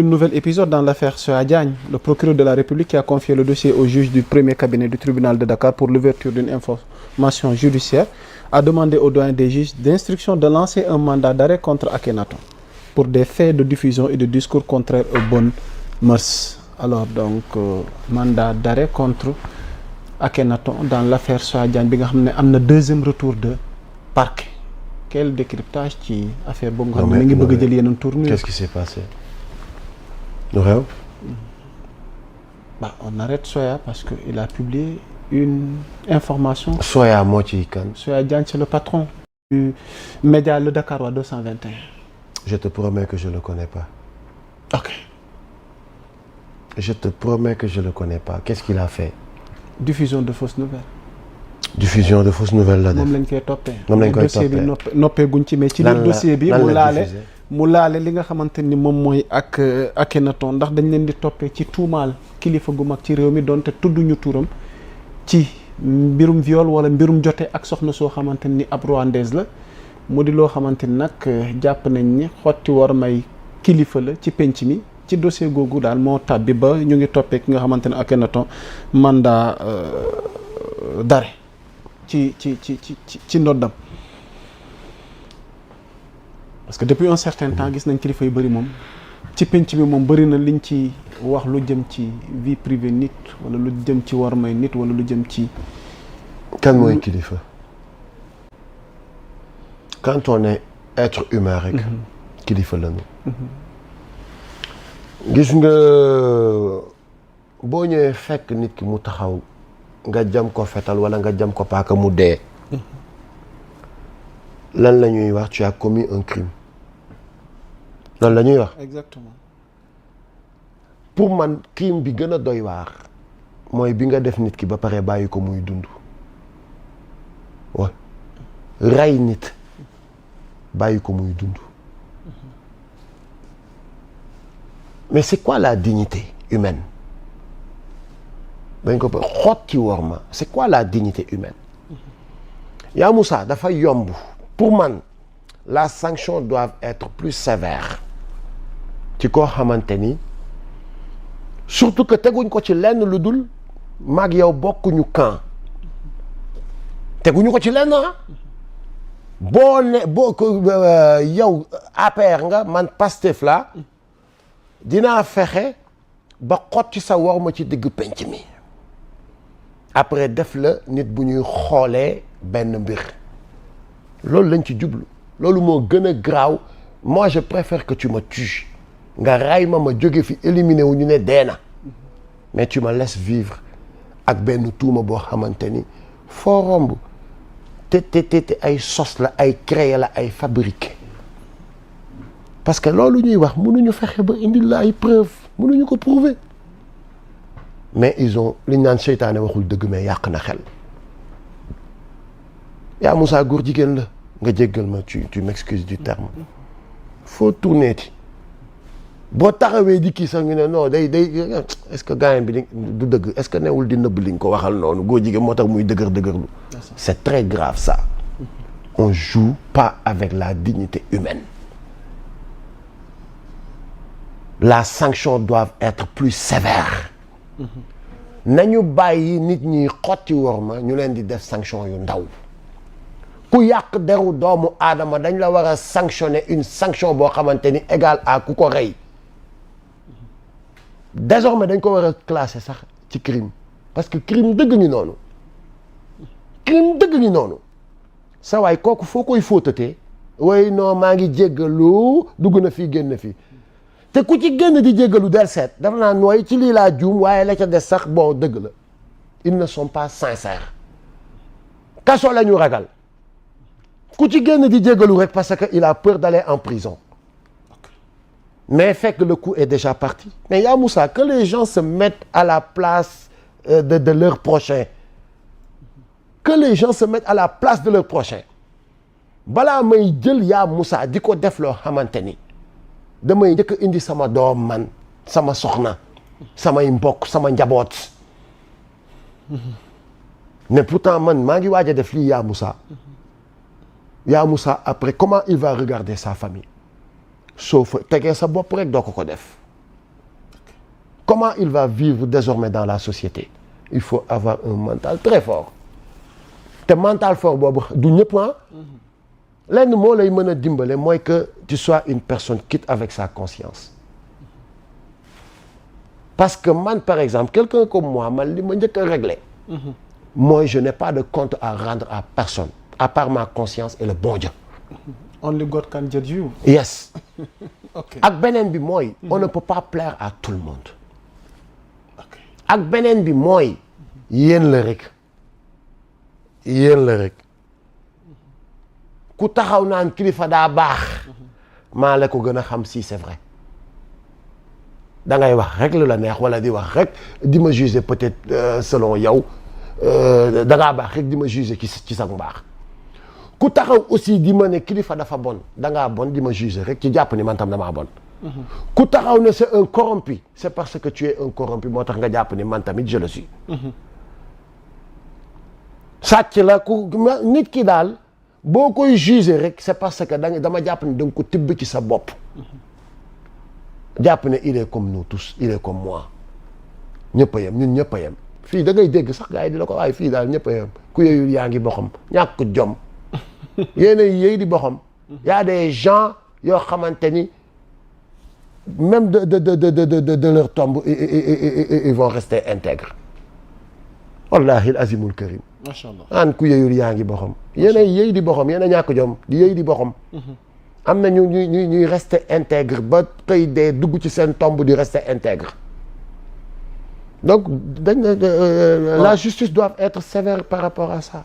Un nouvel épisode dans l'affaire Soya Diagne. Le procureur de la République qui a confié le dossier au juge du premier cabinet du tribunal de Dakar pour l'ouverture d'une information judiciaire a demandé au doyen des juges d'instruction de lancer un mandat d'arrêt contre Akhenaton pour des faits de diffusion et de discours contraires aux bonnes mœurs. Alors donc mandat d'arrêt contre Akhenaton dans l'affaire Soya Diagne bi nga xam ne am na deuxième retour de parquet. Quel décryptage ci affaire boobu nga xam ne mi ngi bëgg a jël yeneen tournure. Qu'est-ce qui s'est passé? lu xew. On arrête Soya parce que il a publié une information. Soya moo ci kan. Soya Diagne c'est le patron du média Le Dakarois 221. Je te promets que je le connais pas. Ok. Je te promets que je le connais pas. Qu'est-ce qu'il a fait? Diffusion de fausses nouvelles. Diffusion de fausses nouvelles la def. moom lañ koy toppee. moom lañ koy toppee dossier bi noppee guñ ci mais ci biir dossier bi mu laale li nga xamante ni moom mooy ak Akhenaton ndax dañ leen di toppee ci tuumaal kilifa gu mag ci réew mi donte tudduñu turam ci mbirum viol wala mbirum jote ak soxna soo xamante ni ab rwandaise la mu di loo xamante ni nag jàpp nañ ni xotti war may kilifa la ci penc mi ci dossier googu daal moo tàbbi ba ñu ngi toppee ki nga xamante ne Akhenaton mandat d'arrêt ci ndoddam parce que depuis un certain temps gis nañ kilifa yu bëri moom ci penc bi moom bëri na liñ ci wax lu jëm ci vie privée nit wala lu jëm ci war may nit wala lu jëm ci. kan mooy kilifa. quand on est être humain rek. kilifa lañu. gis nga boo ñëwee fekk nit ki mu taxaw nga jam ko fetal wala nga jam ko paaka mu dee. lan la ñuy wax tu as commis un crime. loolu la ñuy wax. Exactement. pour man crime bi gën a doy waar mooy bi nga def nit ki ba pare bàyyi ko muy dund. wa rey nit bàyyi ko muy dund. mais c'est quoi la dignité humaine. bañ ko xotti worma c'est quoi la dignité humaine. yaa Moussa dafa yomb. pour man la sanction doit être plus sévère ci koo xamante ni surtout que teguñ ko ci lenn lu dul maag yow bokkuñu camp teguñu ko ci lenn boo ko yow APR nga man Pastef la dinaa fexe ba xotti sa worma ci digg penc mi après def la nit bu ñuy xoolee benn mbir loolu lañ ci jublu loolu moo gën a graaw moi je préfère que tu me tues nga ray ma jóge fi éliminer wu ñu ne dee na mais tu me laisses vivre ak benn tuuma boo xamante ni foo romb te ay sos la ay créer la ay fabriquer parce que loolu ñuy wax mënuñu fexe ba indil la ay preuve mënuñu ko prouver mais ils ont li ñu naan seytaane waxul dëgg mais yàq na xel. yaa Moussa góor jigéen la nga jéggal ma tu m'excuses du terme faut tourner ti boo taxawee di kii sax ñu ne non day est-ce que gaañ bi du dëgg est-ce que newul di nëbb li nga ko waxal noonu góor jigéen moo tax muy dëgërlu c'est très grave ça. on joue pas avec la dignité humaine. la sanction doit être plus sévère. nañu bàyyi nit ñi xotti worma ñu leen di def sanction yu ndaw. ku yàq deru doomu aadama dañ la war a sanctionner une sanction boo xamante ni égale à ku ko rey désormais dañ ko war a classer sax ci crime parce que crime dëgg ngi noonu sa waay kooku foo koy fóotatee way non maa ngi jéggalu dugg na fii génn fii te ku ci génn di jéggalu del seet dafa naa nooy ci lii laa juum waaye la ca des sax bon dëgg la ils ne sont pas sincères kaso la ñu ragal ku ci génn di jéggalu rek parce que il a peur d'aller en prison mais fekk le coup est déjà parti mais yaa Moussa que les gens se mettent à la place de leur prochain que les gens se mettent à la place de leur prochain balaa may jël yaa Moussa di ko def loo xamante ni damay njëkk indi sama doom man sama soxna samay mbokk sama njaboot mais pourtant man maa ngi waaj a def lii yaa Moussa après comment il va regarder sa famille soo fa tegee sa bopp rek doo ko def comment il va vivre désormais dans la société? Il faut avoir un mental très fort. te mental fort boobu du ñëpp lenn moo lay mën a dimbale mooy que tu sois une personne quitte avec sa conscience. Parce que man par exemple quelqu'un comme moi man li ma njëkk a réglé. Moi je n'ai pas de compte à rendre à personne à part ma conscience et le bon Dieu. Only God can judge you. Yes. Ok. ak beneen bi mooy. on ne peut pas plaire à tout le monde. Ok. ak beneen bi mooy. yéen la rek. yéen la rek. ku taxaw naan kilifa daa baax. maa la ko gën a xam si c'est vrai. da ngay wax rek lu la neex wala di wax rek di ma juger peut-être selon yow da ngaa baax rek di ma juger ci sa mbaax. ku taxaw aussi di ma ne kilifa dafa bon da ngaa bon di ma juger rek ci jàpp ni man tam damaa bon. ku taxaw ne c'est un corrompu c'est parce que tu es un corrompu moo tax nga jàpp ni man tamit je le suis. sàcc la ku nit ki daal boo koy juger rek c'est parce que dama jàpp ni da nga ko tibb ci sa bopp. jàpp ne il est comme nous tous il est comme moi ñëpp a yem ñun ñëpp a yem fii da ngay dégg sax gars yi di la ko waaye fii daal ñëpp a yem ku yeyul yaa ngi boxam ñàkk jom yéen a yey di boxam y a des gens yoo xamante ni même de leur tombe ils vont rester intègres wallahi azimul karim macha allah an ku yeyul yaa ngi boxam yéen a yey di boxam yéen a ñàkk jom di yey di boxam am na ñuy rester intègre ba xëy dee dugg ci seen tombe di rester intègre donc la justice doit être sévère par rapport à ça.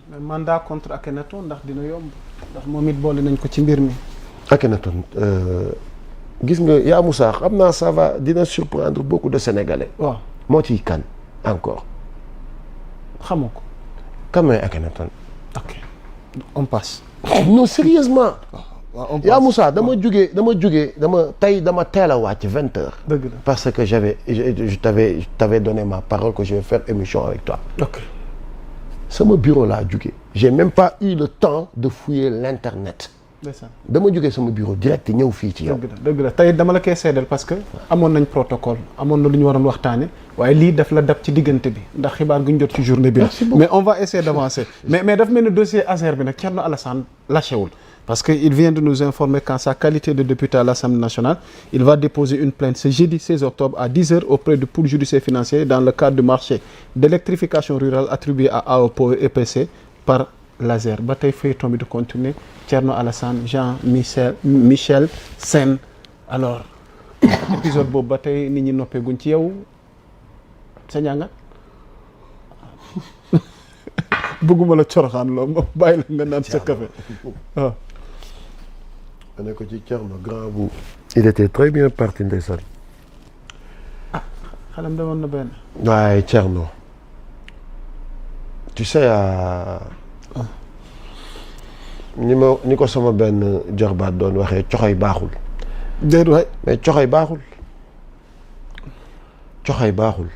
mais mandat contre Akhenaton ndax dina yomb ndax moom it boole nañ ko ci mbir mi. Akhenaton gis nga yaa Moussa xam naa ça va dina surprendre beaucoup de Sénégalais. waaw moo ciy kan encore. xamoo ko. kan mooy Akhenaton. ok on passe. non sérieusement. waaw yaa Moussa dama teel a wàcc 20 heures. dëgg la parce que je t'avais donné ma parole que je vais faire émission avec toi. ok. sama bureau laa jugee. j'ai même pas eu le temps de fouiller l'internet. ndeysaan. dama jugee sama bureau direct ñëw fii ci yow. dëgg la tey dama la koy seedal parce que amoon nañ protocole amoon na lu ñu waroon waxtaane waaye lii daf la dab ci diggante bi ndax xibaar gu ñu jot ci journée bi la. mais on va essayer d'avancer mais daf mel ni dossier Azer bi nag Thierno Alassane lâchewul parce que il vient de nous informer qu'en sa qualité de député à l'Assemblée nationale il va déposer une plainte ce jeudi 16 octobre à 10 heures auprès du pôle judiciaire financier dans le cadre du marché d'électrification rurale attribué à AOPO EPC par l'Azer ba tey feuilleton bi de continuer Thierno Alassane Jean-Michel Sène alors épisode boobu ba tey nit ñi noppee guñ ci yow sa njàngat bëgguma la coroxaan loo ma bàyyi la nga naan sa café waaw. ma ne ko ci Thierno grand bu. il était très bien parti ndeysaan. xalam demoon na benn. waaye Thierno tu sais ni ko sama benn jarbaat doon waxee coxoy baaxul. déedéet waay. mais coxoy baaxul. coxoy baaxul.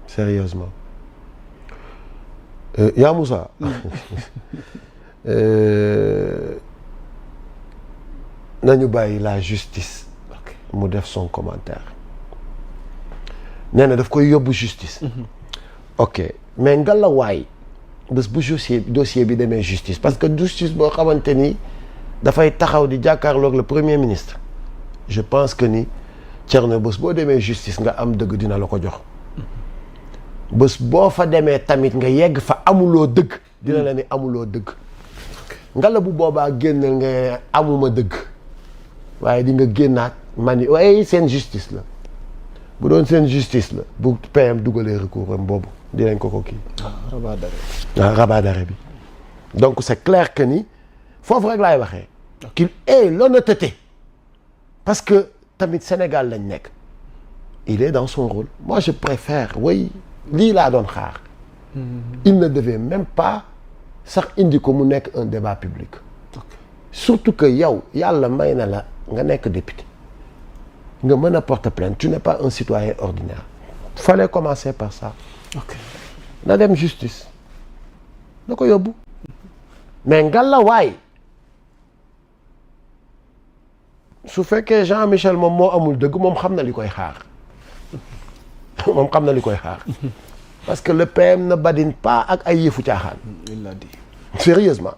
sérieusement. yaa Moussa. nañu bàyyi la justice. mu def son commentaire. nee na daf koy yóbbu justice. ok mais ngalawaay bés bu dossier bi demee justice parce que justice boo xamante ni dafay taxaw di jàkkaarloog le premier ministre. je pense que ni Thierno bés boo demee justice nga am dëgg dina la ko jox. bés boo fa demee tamit nga yegg fa amuloo dëgg. dina la ni amuloo dëgg. ngala bu boobaa génnal nga amuma dëgg. waaye di nga génnaat ma ni waaye seen justice la. bu doon seen justice la bu PM dugalee recours am boobu dinañ ko kii. rabat d'arrêt. waaw rabat d'arrêt bi. donc c'est clair que ni foofu rek laay waxee. qu'il ait l'honnêteté. parce que tamit Sénégal lañ nekk. il est dans son rôle. moi je préfère lii laa doon xaar. il ne devait même pas sax indi ko mu nekk un débat public. surtout que yow yàlla may na la nga nekk député. nga mën a porter plainte tu n'es pas un citoyen ordinaire. fallait commencer par ça. ok na dem justice. na ko yóbbu. mais ngalawaay su fekkee Jean-Michel moom moo amul dëgg moom xam na li koy xaar. moom xam na li koy xaar parce que le PM ne badine pas ak ay yëfu caaxaan. il l'a dit. Sérieusement